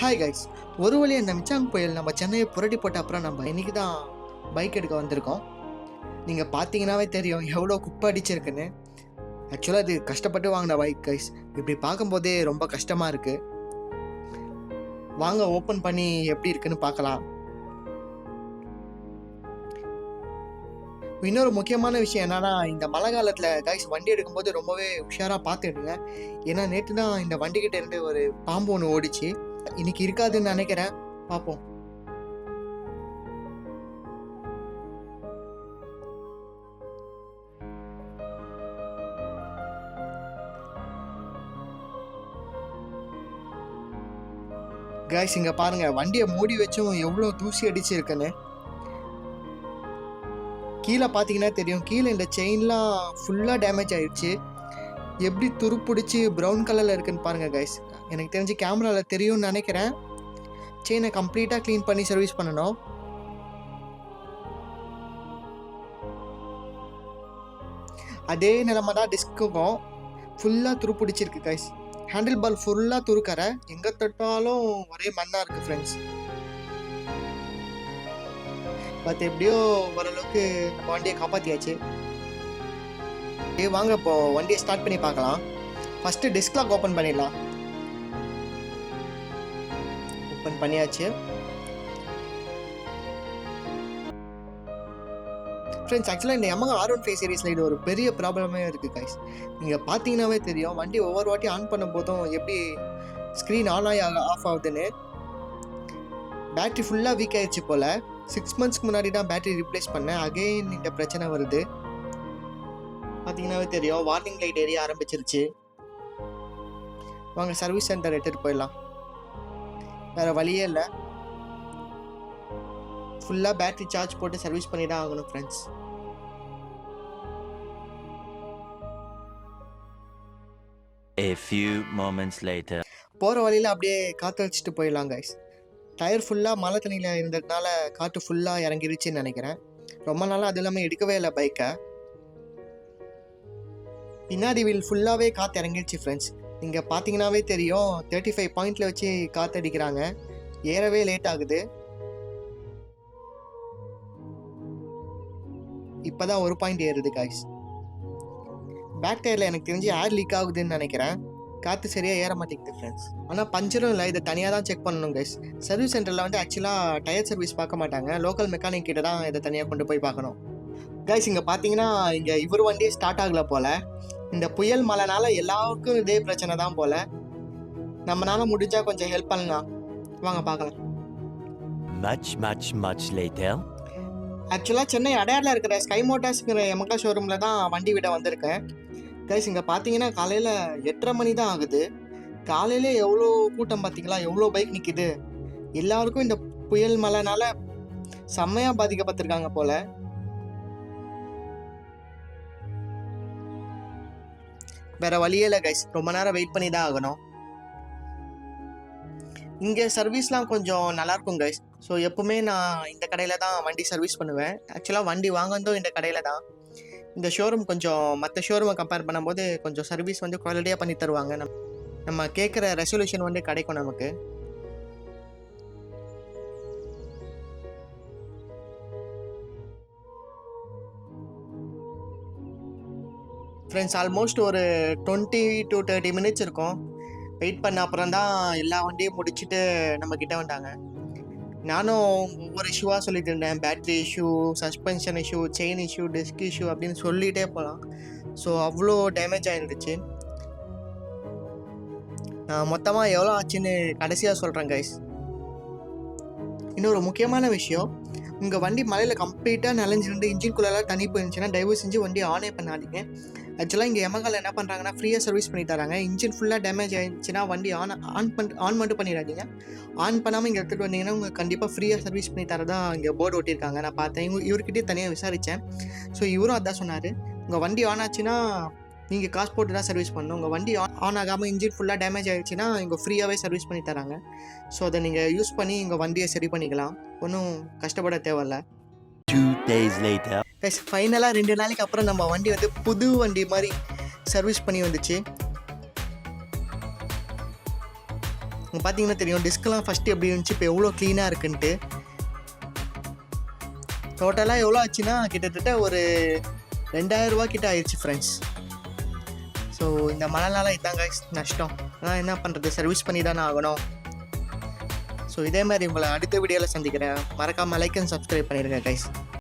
Hi guys, ஒரு வழியாக இந்த மிச்சாங் புயல் நம்ம சென்னையை புரட்டி போட்ட அப்புறம் நம்ம இன்றைக்கி தான் பைக் எடுக்க வந்திருக்கோம். நீங்கள் பார்த்தீங்கன்னாவே தெரியும் எவ்வளோ குப்பை அடிச்சிருக்குன்னு. ஆக்சுவலாக இது கஷ்டப்பட்டு வாங்கின பைக் கைஸ். இப்படி பார்க்கும்போதே ரொம்ப கஷ்டமாக இருக்குது. வாங்க ஓப்பன் பண்ணி எப்படி இருக்குன்னு பார்க்கலாம். இன்னொரு முக்கியமான விஷயம் என்னன்னா, இந்த மழை காலத்தில் கைஸ் வண்டி எடுக்கும்போது ரொம்பவே உஷாராக பார்த்துடுங்க. ஏன்னா நேற்று தான் இந்த வண்டிக்கிட்ட இருந்து ஒரு பாம்பு ஒன்று ஓடிச்சு. இன்னைக்கு இருக்காதுன்னு நினைக்கிறேன், பார்ப்போம். கைஸ் இங்க பாருங்க, வண்டியை மூடி வச்சும் எவ்வளோ தூசி அடிச்சிருக்குன்னு. கீழே பார்த்தீங்கன்னா தெரியும், கீழே இந்த செயின்லாம் ஃபுல்லாக டேமேஜ் ஆயிடுச்சு. எப்படி துருப்பிடிச்சு ப்ரௌன் கலரில் இருக்குன்னு பாருங்க கைஸ். எனக்கு தெரிஞ்சு கேமராவில் தெரியும்னு நினைக்கிறேன். செயினை கம்ப்ளீட்டாக க்ளீன் பண்ணி சர்வீஸ் பண்ணணும். அதே நிலைமை தான் டிஸ்க்குக்கும். ஃபுல்லாக துருப்பிடிச்சிருக்கு கைஸ். ஹேண்டில் பால் ஃபுல்லாக துருக்கரை, எங்கே தொட்டாலும் ஒரே மண்ணாக இருக்குது ஃப்ரெண்ட்ஸ். பட் எப்படியோ ஓரளவுக்கு நம்ம வண்டியை காப்பாற்றியாச்சு. வாங்க இப்போ வண்டியை ஸ்டார்ட் பண்ணி பார்க்கலாம். ஃபஸ்ட்டு டிஸ்க் லாக் ஓப்பன் பண்ணிடலாம். ஓப்பன் பண்ணியாச்சு ஃப்ரெண்ட்ஸ். ஆக்சுவலாக இந்த Yamaha R15 சீரீஸில் இது ஒரு பெரிய ப்ராப்ளமே இருக்குது கைஸ். நீங்கள் பார்த்தீங்கன்னாவே தெரியும், வண்டி ஒவ்வொரு வாட்டி ஆன் பண்ணும் போதும் எப்படி ஸ்க்ரீன் ஆன் ஆகி ஆஃப் ஆகுதுன்னு. பேட்ரி ஃபுல்லாக வீக் ஆயிடுச்சு போல். 6 மந்த்ஸ்க்கு முன்னாடி தான் பேட்டரி ரீப்ளேஸ் பண்ணேன். அகைன் இந்த பிரச்சனை வருது. பார்த்தீங்கன்னாவே தெரியும், வார்னிங் லைட் எரிய ஆரம்பிச்சிருச்சு. வாங்க சர்வீஸ் சென்டர் எடுத்துகிட்டு போயிடலாம். வேறு வழியே இல்லை. ஃபுல்லாக பேட்டரி சார்ஜ் போட்டு சர்வீஸ் பண்ணி தான் ஆகணும் friends. A few moments later. போகிற வழியில் அப்படியே காற்று வச்சுட்டு போயிடலாம் கைஸ். டயர் ஃபுல்லாக மழை தண்ணியில் இருந்ததுனால காற்று ஃபுல்லாக இறங்கிருச்சுன்னு நினைக்கிறேன். ரொம்ப நாளாக அது இல்லாமல் எடுக்கவே இல்லை பைக்கை. பின்னாடி வீல் ஃபுல்லாகவே காற்று இறங்கிடுச்சு ஃப்ரெண்ட்ஸ். நீங்கள் பார்த்தீங்கன்னாவே தெரியும், 35 பாயிண்டில் வச்சு காற்று அடிக்கிறாங்க. ஏறவே லேட் ஆகுது. இப்போ தான் 1 பாயிண்ட் ஏறுது கைஸ். பேக் டயரில் எனக்கு தெரிஞ்சு ஏர் லீக் ஆகுதுன்னு நினைக்கிறேன். காற்று சரியாக ஏற மாட்டேங்குது ஃப்ரெண்ட்ஸ். ஆனால் பஞ்சரும் இல்லை, இதை தனியாக தான் செக் பண்ணணும் கைஸ். சர்வீஸ் சென்டரில் வந்து ஆக்சுவலாக டயர் சர்வீஸ் பார்க்க மாட்டாங்க. லோக்கல் மெக்கானிக் கிட்ட தான் இதை தனியாக கொண்டு போய் பார்க்கணும் கைஸ். இங்கே பார்த்தீங்கன்னா இங்கே இவர் வண்டியே ஸ்டார்ட் ஆகலை போல். இந்த புயல் மழைனால எல்லாருக்கும் இதே பிரச்சனை தான் போல். நம்மளால முடிஞ்சால் கொஞ்சம் ஹெல்ப் பண்ணலாம். வாங்க பார்க்கலாம். Much later. ஆக்சுவலாக சென்னை அடையாரில் இருக்கிற ஸ்கை மோட்டார்ஸ்ங்கிற Yamaha ஷோரூமில் தான் வண்டி விட வந்திருக்கேன் கைஸ். இங்கே பார்த்தீங்கன்னா காலையில் 8:30 மணி தான் ஆகுது. காலையிலே எவ்வளோ கூட்டம் பார்த்தீங்களா, எவ்வளோ பைக் நிற்கிது. எல்லாருக்கும் இந்த புயல் மழைனால செம்மையாக பாதிக்கப்பட்டிருக்காங்க போல். வேற வழியே இல்லை கைஸ், ரொம்ப நேரம் வெயிட் பண்ணி தான் ஆகணும். இங்கே சர்வீஸ்லாம் கொஞ்சம் நல்லாயிருக்கும் கைஸ். ஸோ எப்பவுமே நான் இந்த கடையில் தான் வண்டி சர்வீஸ் பண்ணுவேன். ஆக்சுவலாக வண்டி வாங்கறதும் இந்த கடையில் தான். இந்த ஷோரூம் கொஞ்சம் மற்ற ஷோரூமை கம்பேர் பண்ணும்போது கொஞ்சம் சர்வீஸ் வந்து குவாலிட்டியாக பண்ணி தருவாங்க. நம்ம கேட்குற ரெசல்யூஷன் வந்து கிடைக்கும் நமக்கு. ஃப்ரெண்ட்ஸ், ஆல்மோஸ்ட் ஒரு 20 to 30 மினிட்ஸ் இருக்கும். வெயிட் பண்ண அப்புறம் தான் எல்லா வண்டியும் முடிச்சுட்டு நம்மக்கிட்ட வந்தாங்க. நானும் ஒவ்வொரு இஷ்யூவாக சொல்லிட்டு இருந்தேன். Battery issue, suspension issue, chain issue, disk issue அப்படின்னு சொல்லிகிட்டே போகலாம். ஸோ அவ்வளோ டேமேஜ் ஆகிருந்துச்சு. நான் மொத்தமாக எவ்வளோ ஆச்சுன்னு கடைசியாக சொல்கிறேன் கைஸ். இன்னொரு முக்கியமான விஷயம், உங்கள் வண்டி மலையில் கம்ப்ளீட்டாக நனைஞ்சிருந்து இன்ஜின்குள்ளெல்லாம் தண்ணி போயிருந்துச்சுன்னா தயவு செஞ்சு வண்டி ஆனே பண்ணாதீங்க. ஆக்சுவலாக இங்கே Yamahaல என்ன பண்ணுறாங்கன்னா, ஃப்ரீயாக சர்வீஸ் பண்ணி தராங்க. இன்ஜின் ஃபுல்லாக டேமேஜ் ஆகிடுச்சுன்னா வண்டி ஆன் மட்டும் பண்ணிடாதீங்க. ஆன் பண்ணாமல் இங்கே எடுத்துகிட்டு வந்தீங்கன்னா உங்களுக்கு கண்டிப்பாக ஃப்ரீயாக சர்வீஸ் பண்ணி தரதா இங்கே போர்டு ஒட்டியிருக்காங்க. நான் பார்த்தேன். இவர்கிட்டயே தனியாக விசாரித்தேன். ஸோ இவரும் அதான் சொன்னார், உங்கள் வண்டி ஆன் ஆச்சுன்னா நீங்கள் காசு போட்டு தான் சர்வீஸ் பண்ணணும். உங்கள் வண்டி ஆன் ஆகாமல் இன்ஜின் ஃபுல்லாக டேமேஜ் ஆகிடுச்சுன்னா இங்கே ஃப்ரீயாகவே சர்வீஸ் பண்ணி தராங்க. ஸோ அதை நீங்கள் யூஸ் பண்ணி உங்கள் வண்டியை சரி பண்ணிக்கலாம். ஒன்றும் கஷ்டப்பட தேவையில்ல. 2 days later. கைஸ் ஃபைனலாக 2 நாளைக்கு அப்புறம் நம்ம வண்டி வந்து புது வண்டி மாதிரி சர்வீஸ் பண்ணி வந்துச்சு. உங்களுக்கு பார்த்தீங்கன்னா தெரியும் டிஸ்க்லாம் ஃபஸ்ட்டு எப்படி இருந்துச்சு இப்போ எவ்வளோ க்ளீனாக இருக்குன்ட்டு. டோட்டலாக எவ்வளோ ஆச்சுன்னா கிட்டத்தட்ட ஒரு 2000 ரூபா கிட்ட ஆயிடுச்சு ஃப்ரெண்ட்ஸ். ஸோ இந்த மழைனால இதான் கைஸ் நஷ்டம். ஆனால் என்ன பண்ணுறது, சர்வீஸ் பண்ணி தானே ஆகணும். ஸோ இதே மாதிரி உங்களை அடுத்த வீடியோவில் சந்திக்கிறேன். மறக்காமல் லைக் அண்ட் சப்ஸ்கிரைப் பண்ணிடுங்க கைஸ்.